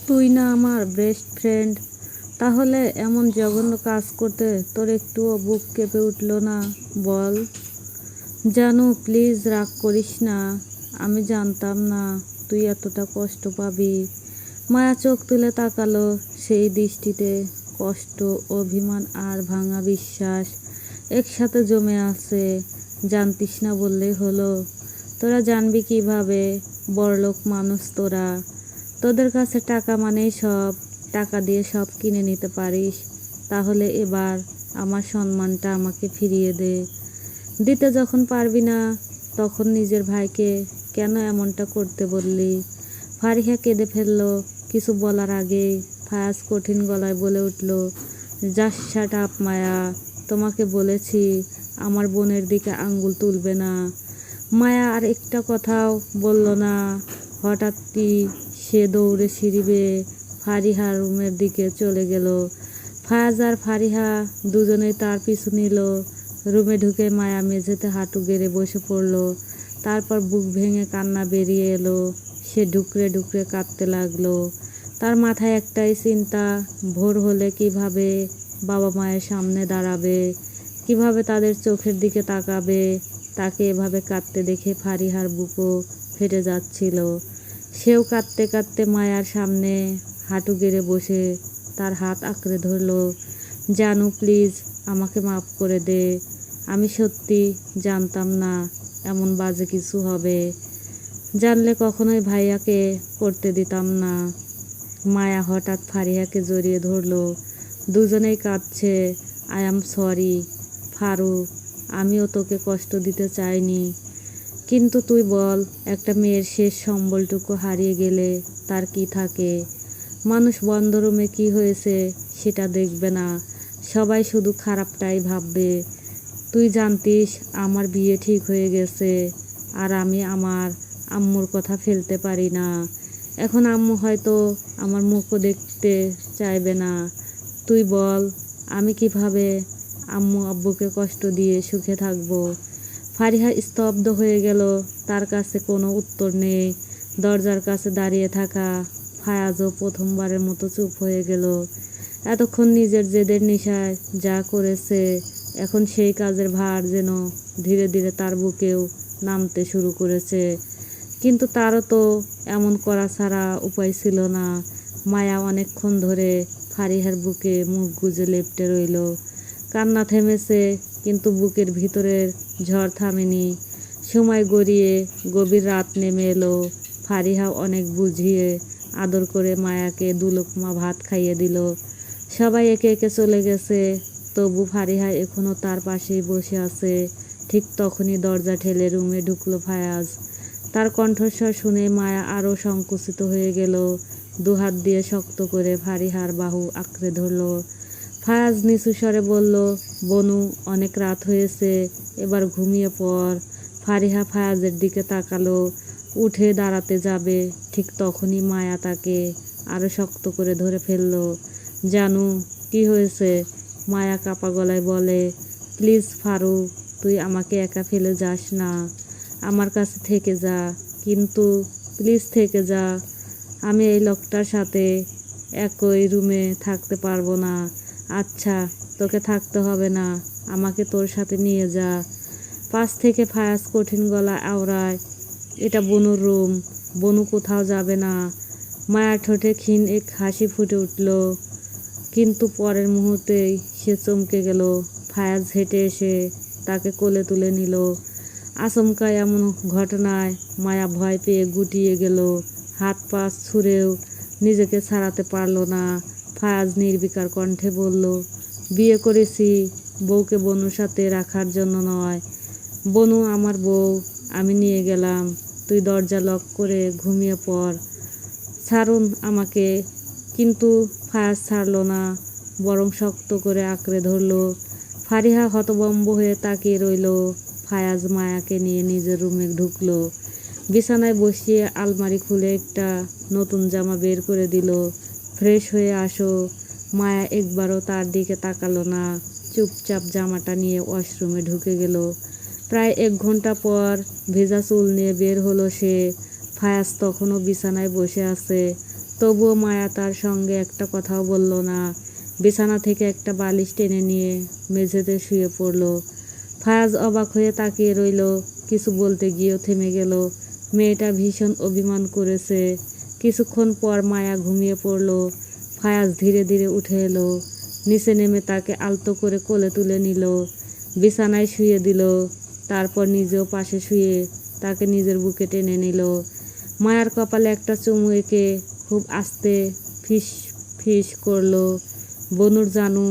তুই না আমার বেস্ট ফ্রেন্ড, তাহলে এমন জঘন্য কাজ করতে তোর একটুও বুক কেঁপে উঠল না? বল। জানু, প্লিজ রাগ করিস না। আমি জানতাম না তুই এতটা কষ্ট পাবি। মায়া চোখ তুলে তাকালো। সেই দৃষ্টিতে কষ্ট, অভিমান আর ভাঙা বিশ্বাস একসাথে জমে আছে। জানতিস না বললেই হলো। তোরা জানবি কিভাবে? বড়লোক মানুষ তোরা। তোদের কাছে টাকা মানেই সব। টাকা দিয়ে সব কিনে নিতে পারিস। তাহলে এবার আমার সম্মানটা আমাকে ফিরিয়ে দে। দিতে যখন পারবি না, তখন নিজের ভাইকে কেন এমনটা করতে বললি? ফারিহা কেঁদে ফেলল। কিছু বলার আগেই ফায়াজ কঠিন গলায় বলে উঠল, জাস্ট শাট আপ মায়া। তোমাকে বলেছি আমার বোনের দিকে আঙ্গুল তুলবে না। মায়া আর একটা কথাও বলল না। হঠাৎই সে দৌড়ে সিঁড়ি বেয়ে ফারিহার রুমের দিকে চলে গেল। ফায়াজ আর ফারিহা দুজনেই তার পিছু নিল। রুমে ঢুকে মায়া মেঝেতে হাঁটু গেড়ে বসে পড়ল। তারপর বুক ভেঙে কান্না বেরিয়ে এলো। সে ঢুকরে ঢুকরে কাঁদতে লাগলো। তার মাথায় একটাই চিন্তা, ভোর হলে কিভাবে বাবা মায়ের সামনে দাঁড়াবে, কিভাবে তাদের চোখের দিকে তাকাবে। তাকে এভাবে কাঁদতে দেখে ফারিহার বুকও ফেটে যাচ্ছিল। সেও কাঁদতে কাঁদতে মায়ার সামনে হাঁটু গেড়ে বসে তার হাত আঁকড়ে ধরল। জানু, প্লিজ আমাকে মাফ করে দে। আমি সত্যি জানতাম না এমন বাজে কিছু হবে। জানলে কখনোই ভাইয়াকে করতে দিতাম না। মায়া হঠাৎ ফারিহাকে জড়িয়ে ধরল। দুজনেই কাঁদছে। আই অ্যাম সরি ফারু, আমিও তোকে কষ্ট দিতে চাইনি। কিন্তু তুই বল, একটা মেয়ের শেষ সম্বলটুকু হারিয়ে গেলে তার কি থাকে? মানুষ বন্ধ রুমে কী হয়েছে সেটা দেখবে না, সবাই শুধু খারাপটাই ভাববে। তুই জানতিস আমার বিয়ে ঠিক হয়ে গেছে, আর আমি আমার আম্মুর কথা ফেলতে পারি না। এখন আম্মু হয়তো আমার মুখও দেখতে চাইবে না। তুই বল, আমি কিভাবে আম্মু আব্বুকে কষ্ট দিয়ে সুখে থাকবো? ফারিহা স্তব্ধ হয়ে গেল। তার কাছে কোনো উত্তর নেই। দরজার কাছে দাঁড়িয়ে থাকা ফায়াজও প্রথমবারের মতো চুপ হয়ে গেল। এতক্ষণ নিজের জেদের নেশায় যা করেছে, এখন সেই কাজের ভার যেন ধীরে ধীরে তার বুকেও নামতে শুরু করেছে। কিন্তু তারও তো এমন করা ছাড়া উপায় ছিল না। মায়া অনেকক্ষণ ধরে ফারিহার বুকে মুখ গুজে লেপ্টে রইল। কান্না থেমেছে, কিন্তু বুকের ভিতরের ঝড় থামেনি। সময় গড়িয়ে গভীর রাত নেমে এলো। ফারিহা অনেক বুঝিয়ে আদর করে মায়াকে দুলুকমা ভাত খাইয়ে দিল। সবাই একে একে চলে গেছে, তবু ফারিহা এখনও তার পাশেই বসে আছে। ঠিক তখনই দরজা ঠেলে রুমে ঢুকলো ফায়াজ। তার কণ্ঠস্বর শুনে মায়া আরও সংকুচিত হয়ে গেল। দুহাত দিয়ে শক্ত করে ফারিহার বাহু আঁকড়ে ধরল। ফায়াজ নিচু স্বরে বলল, বনু, অনেক রাত হয়েছে, এবার ঘুমিয়ে পড়। ফারিহা ফায়াজের দিকে তাকালো, উঠে দাঁড়াতে যাবে, ঠিক তখনই মায়া তাকে আরও শক্ত করে ধরে ফেলল। জানু, কি হয়েছে? মায়া কাপা গলায় বলে, প্লিজ ফারু, তুই আমাকে একা ফেলে যাস না। আমার কাছে থেকে যা, কিন্তু প্লিজ থেকে যা। আমি এই লোকটার সাথে একই রুমে থাকতে পারবো না। আচ্ছা, তোকে থাকতে হবে না, আমাকে তোর সাথে নিয়ে যা। পাশ থেকে ফায়াজ কঠিন গলা আওড়ায়, এটা বনুর রুম, বনু কোথাও যাবে না। মায়ার ঠোঁটে ক্ষীণ এক হাসি ফুটে উঠল, কিন্তু পরের মুহূর্তেই সে চমকে গেল। ফায়াজ হেঁটে এসে তাকে কোলে তুলে নিল। আচমকা এমন ঘটনায় মায়া ভয় পেয়ে গুটিয়ে গেল। হাত পা ছুঁড়েও নিজেকে ছাড়াতে পারল না। ফায়াজ নির্বিকার কণ্ঠে বলল, বিয়ে করেছি বউকে বনুর সাথে রাখার জন্য নয়। বনু আমার বউ, আমি নিয়ে গেলাম। তুই দরজা লক করে ঘুমিয়ে পড়। ছাড়ুন আমাকে। কিন্তু ফায়াজ ছাড়ল না, বরং শক্ত করে আঁকড়ে ধরল। ফারিহা হতভম্ব হয়ে তাকিয়ে রইল। ফায়াজ মায়াকে নিয়ে নিজের রুমে ঢুকলো। বিছানায় বসিয়ে আলমারি খুলে একটা নতুন জামা বের করে দিল। ফ্রেশ হয়ে আসো। মায়া একবারও তার দিকে তাকালো না। চুপচাপ জামাটা নিয়ে ওয়াশরুমে ঢুকে গেল। প্রায় 1 ঘন্টা পর ভেজা চুল নিয়ে বের হলো সে। ফায়াজ তখনও বিছানায় বসে আছে। তবুও মায়া তার সঙ্গে একটা কথাও বলল না। বিছানা থেকে একটা বালিশ টেনে নিয়ে মেঝেতে শুয়ে পড়ল। ফায়াজ অবাক হয়ে তাকিয়ে রইল, কিছু বলতে গিয়েও থেমে গেল। মেয়েটা ভীষণ অভিমান করেছে। কিছুক্ষণ পর মায়া ঘুমিয়ে পড়ল। ফায়াজ ধীরে ধীরে উঠে এলো, নিচে নেমে তাকে আলতো করে কোলে তুলে নিল, বিছানায় শুয়ে দিল। তারপর নিজেও পাশে শুয়ে তাকে নিজের বুকে টেনে নিল। মায়ার কপালে একটা চুমু এঁকে খুব আস্তে ফিস ফিস করলো, বনুর জানু,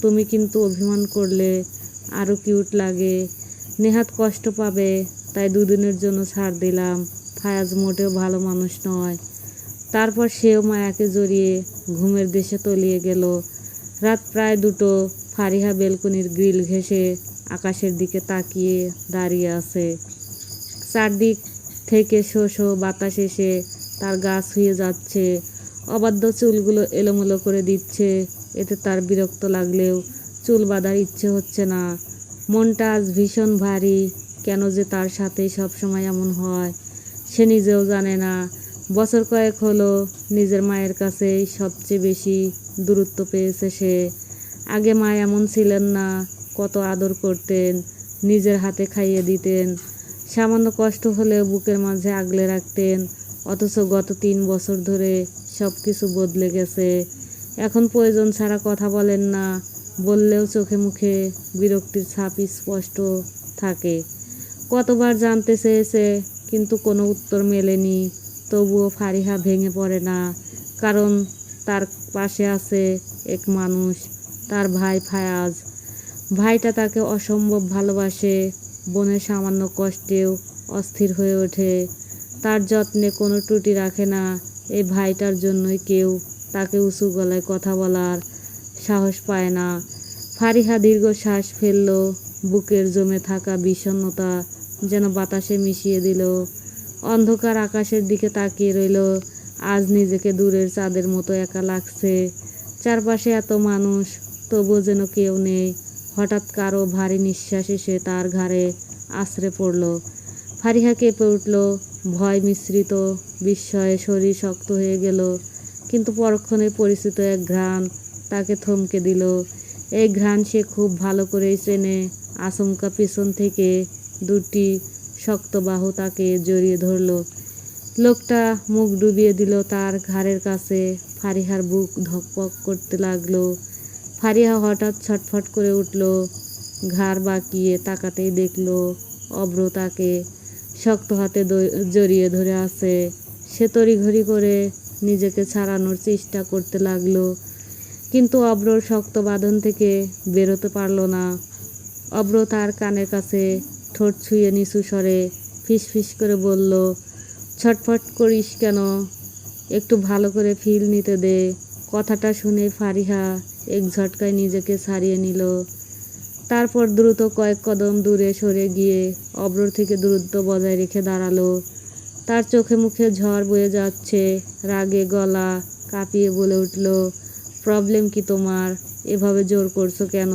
তুমি কিন্তু অভিমান করলে আরও কিউট লাগে। নেহাত কষ্ট পাবে, তাই দুদিনের জন্য ছাড় দিলাম। ফায়াজ মোটেও ভালো মানুষ নয়। তারপর সেও মায়াকে জড়িয়ে ঘুমের দেশে তলিয়ে গেল। রাত প্রায় 2টো। ফারিহা বেলকনির গ্রিল ঘেঁষে আকাশের দিকে তাকিয়ে দাঁড়িয়ে আছে। চারদিক থেকে শো শো বাতাস এসে তার গা ছুঁয়ে যাচ্ছে, অবাধ্য চুলগুলো এলোমেলো করে দিচ্ছে। এতে তার বিরক্ত লাগলেও চুল বাঁধার ইচ্ছে হচ্ছে না। মনটা আজ ভীষণ ভারী। কেন যে তার সাথে সবসময় এমন হয় সে নিজেও জানে না। বছর কয়েক হলো নিজের মায়ের কাছেই সবচেয়ে বেশি দূরত্ব পেয়েছে সে। আগে মা এমন ছিলেন না, কত আদর করতেন, নিজের হাতে খাইয়ে দিতেন, সামান্য কষ্ট হলেও বুকের মাঝে আগলে রাখতেন। অথচ গত 3 বছর ধরে সব কিছু বদলে গেছে। এখন প্রয়োজন ছাড়া কথা বলেন না, বললেও চোখে মুখে বিরক্তির ছাপ স্পষ্ট থাকে। কতবার জানতে চেয়েছে, কিন্তু কোনো উত্তর মেলেনি। তবুও ফারিহা ভেঙে পড়ে না, কারণ তার পাশে আছে এক মানুষ, তার ভাই ফায়াজ। ভাইটা তাকে অসম্ভব ভালোবাসে। বোনের সামান্য কষ্টেও অস্থির হয়ে ওঠে, তার যত্নে কোনো ত্রুটি রাখে না। এই ভাইটার জন্যই কেউ তাকে উঁচু গলায় কথা বলার সাহস পায় না। ফারিহা দীর্ঘশ্বাস ফেলল, বুকের জমে থাকা বিষণ্ণতা যেন বাতাসে মিশিয়ে দিল। অন্ধকার আকাশের দিকে তাকিয়ে রইল। আজ নিজেকে দূরের চাঁদের মতো একা লাগছে। চারপাশে এত মানুষ, তবুও যেন কেউ নেই। হঠাৎ কারো ভারী নিঃশ্বাস এসে তার ঘাড়ে আছড়ে পড়ল। ফারিহা কেঁপে উঠল, ভয় মিশ্রিত বিস্ময়ে শরীর শক্ত হয়ে গেল। কিন্তু পরক্ষণে পরিচিত এক ঘ্রাণ তাকে থমকে দিল। এই ঘ্রাণ সে খুব ভালো করেই চেনে। আচমকা পিছন থেকে 2টি শক্ত বাহু তাকে জড়িয়ে ধরল। লোকটা মুখ ডুবিয়ে দিল তার ঘাড়ের কাছে। ফারিহার বুক ধকপক করতে লাগলো। ফারিহা হঠাৎ ছটফট করে উঠল, ঘাড় বাঁকিয়ে তাকাতেই দেখল অভ্র তাকে শক্ত হাতে জড়িয়ে ধরে আছে। সে তড়িঘড়ি করে নিজেকে ছাড়ানোর চেষ্টা করতে লাগলো, কিন্তু অভ্রর শক্ত বাঁধন থেকে বেরোতে পারল না। অভ্র তার কানের কাছে ঠোঁট ছুঁয়ে নিচু স্বরে ফিসফিস করে বলল, ছটফট করিস কেন? একটু ভালো করে ফিল নিতে দে। কথাটা শুনে ফারিহা এক ঝটকায় নিজেকে ছাড়িয়ে নিল। তারপর দ্রুত কয়েক কদম দূরে সরে গিয়ে অভ্রর থেকে দূরত্ব বজায় রেখে দাঁড়ালো। তার চোখে মুখে ঝড় বয়ে যাচ্ছে। রাগে গলা কাঁপিয়ে বলে উঠল, প্রবলেম কি তোমার? এভাবে জোর করছো কেন?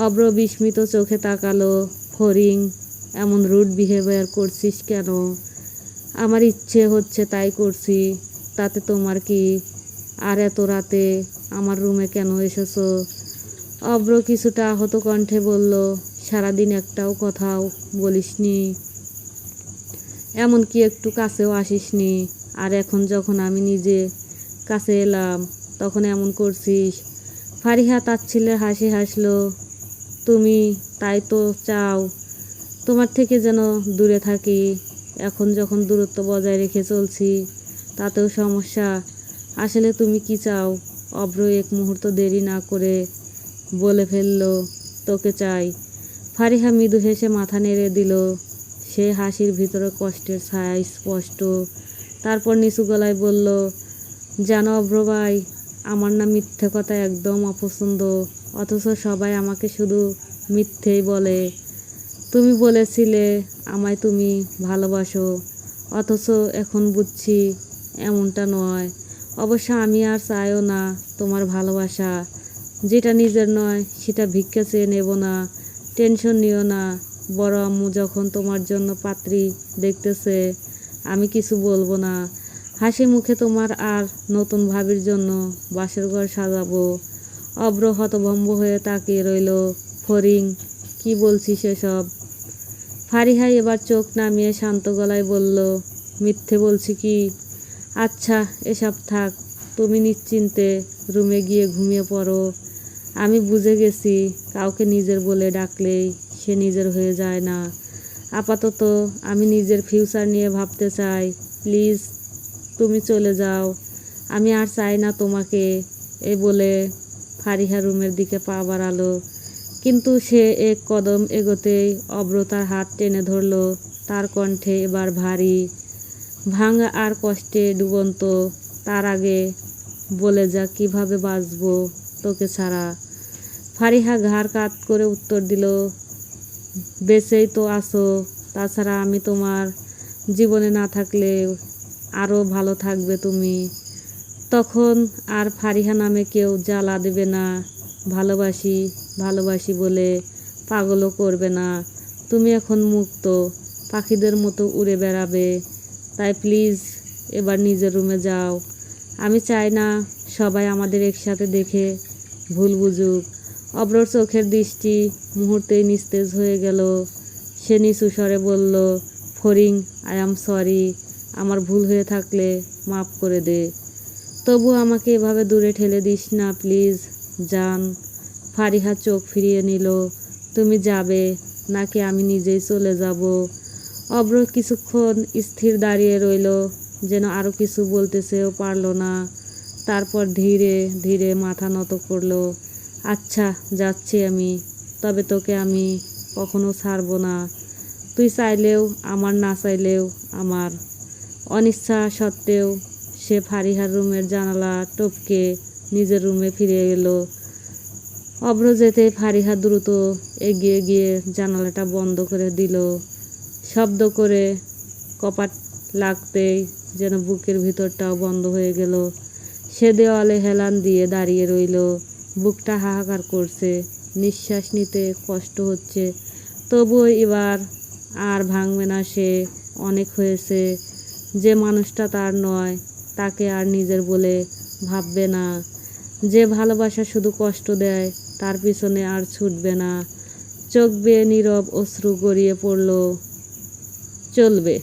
অভ্র বিস্মিত চোখে তাকালো। ফড়িং, এমন রুড বিহেভিয়ার করছিস কেন? আমার ইচ্ছে হচ্ছে তাই করছি, তাতে তোমার কি? আর এত রাতে আমার রুমে কেন এসেছো? অভ্র কিছুটা আহত কণ্ঠে বলল, সারাদিন একটাও কথাও বলিসনি, এমনকি একটু কাছেও আসিসনি। আর এখন যখন আমি নিজে কাছে এলাম তখন এমন করছিস? ফারিহা তাচ্ছিল্যের হাসি হাসলো, তুমি তাই তো চাও তোমার থেকে যেন দূরে থাকি। এখন যখন দূরত্ব বজায় রেখে চলছি তাতেও সমস্যা। আসলে তুমি কি চাও? অভ্র এক মুহূর্ত দেরি না করে বলে ফেলল, তোকে চাই। ফারিহা মৃদু হেসে মাথা নেড়ে দিল। সে হাসির ভিতরে কষ্টের ছায়া স্পষ্ট। তারপর নিচু গলায় বলল, জানো অভ্র ভাই, আমার না মিথ্যে কথা একদম অপছন্দ। অথচ সবাই আমাকে শুধু মিথ্যেই বলে। তুমি বলেছিলে আমায় তুমি ভালোবাসো, অথচ এখন বুঝছি এমনটা নয়। অবশ্য আমি আর চাইও না তোমার ভালোবাসা। যেটা নিজের নয় সেটা ভিক্ষা চেয়ে নেব না। টেনশন নিও না। বড় আম্মু যখন তোমার জন্য পাত্রী দেখতেছে আমি কিছু বলবো না। হাসি মুখে তোমার আর নতুন ভাবির জন্য বাসর ঘর সাজাবো। অব্র হতভম্ব হয়ে তাকিয়ে রইল। ফড়িং, কি বলছিস এসব? ফারিহা এবার চোখ নামিয়ে শান্ত গলায় বলল, মিথ্যে বলছি কি? আচ্ছা এসব থাক, তুমি নিশ্চিন্তে রুমে গিয়ে ঘুমিয়ে পড়ো। আমি বুঝে গেছি কাউকে নিজের বলে ডাকলেই সে নিজের হয়ে যায় না। আপাতত আমি নিজের ফিউচার নিয়ে ভাবতে চাই। প্লিজ তুমি চলে যাও, আমি আর চাই না তোমাকে। এই বলে ফারিহা রুমের দিকে পা বাড়ালো, কিন্তু সে এক কদম এগোতেই অব্র তার হাত টেনে ধরল। তার কণ্ঠে এবার ভারী, ভাঙা আর কষ্টে ডুবন্ত। তার আগে বলে যা, কিভাবে বাঁচবো তোকে ছাড়া? ফারিহা ঘাড় কাত করে উত্তর দিল, বেঁচেই তো আছো, তাছাড়া আমি তোমার জীবনে না থাকলে আরও ভালো থাকবে তুমি। তখন আর ফারিহা নামে কেউ জ্বালা দেবে না। ভালোবাসি ভালোবাসি বলে পাগলও করবে না। তুমি এখন মুক্ত, পাখিদের মতো উড়ে বেড়াবে। তাই প্লিজ এবার নিজের রুমে যাও। আমি চাই না সবাই আমাদের একসাথে দেখে ভুল বুঝুক। অব্রর চোখের দৃষ্টি মুহূর্তেই নিস্তেজ হয়ে গেল। সে নিচু স্বরে বলল, ফড়িং, আই অ্যাম সরি। আমার ভুল হয়ে থাকলে মাফ করে দে। তবু আমাকে এভাবে দূরে ঠেলে দিস না প্লিজ, জান। ফারিহা চোখ ফিরিয়ে নিল। তুমি যাবে নাকি আমি নিজেই চলে যাব? অব্র কিছুক্ষণ স্থির দাঁড়িয়ে রইল, যেন আরও কিছু বলতে চেয়েও পারল না। তারপর ধীরে ধীরে মাথা নত করল। আচ্ছা যাচ্ছি আমি, তবে তোকে আমি কখনো ছাড়ব না। তুই চাইলেও আমার, না চাইলেও আমার। অনিচ্ছা সত্ত্বেও সে ফারিহার রুমের জানালা টপকে নিজের রুমে ফিরে এলো। অব্র যেতে ফারিহা দ্রুত এগিয়ে গিয়ে জানালাটা বন্ধ করে দিল। শব্দ করে কপাট লাগতেই যেন বুকের ভিতরটাও বন্ধ হয়ে গেল। সে দেওয়ালে হেলান দিয়ে দাঁড়িয়ে রইল। বুকটা হাহাকার করছে, নিঃশ্বাস নিতে কষ্ট হচ্ছে। তবুও এবার আর ভাঙবে না সে। অনেক হয়েছে। যে মানুষটা তার নয় তাকে আর নিজের বলে ভাববে না। যে ভালোবাসা শুধু কষ্ট দেয় তার পিছনে আর ছুটবে না। চোখ বেয়ে নীরব অশ্রু গড়িয়ে পড়ল। চলবে।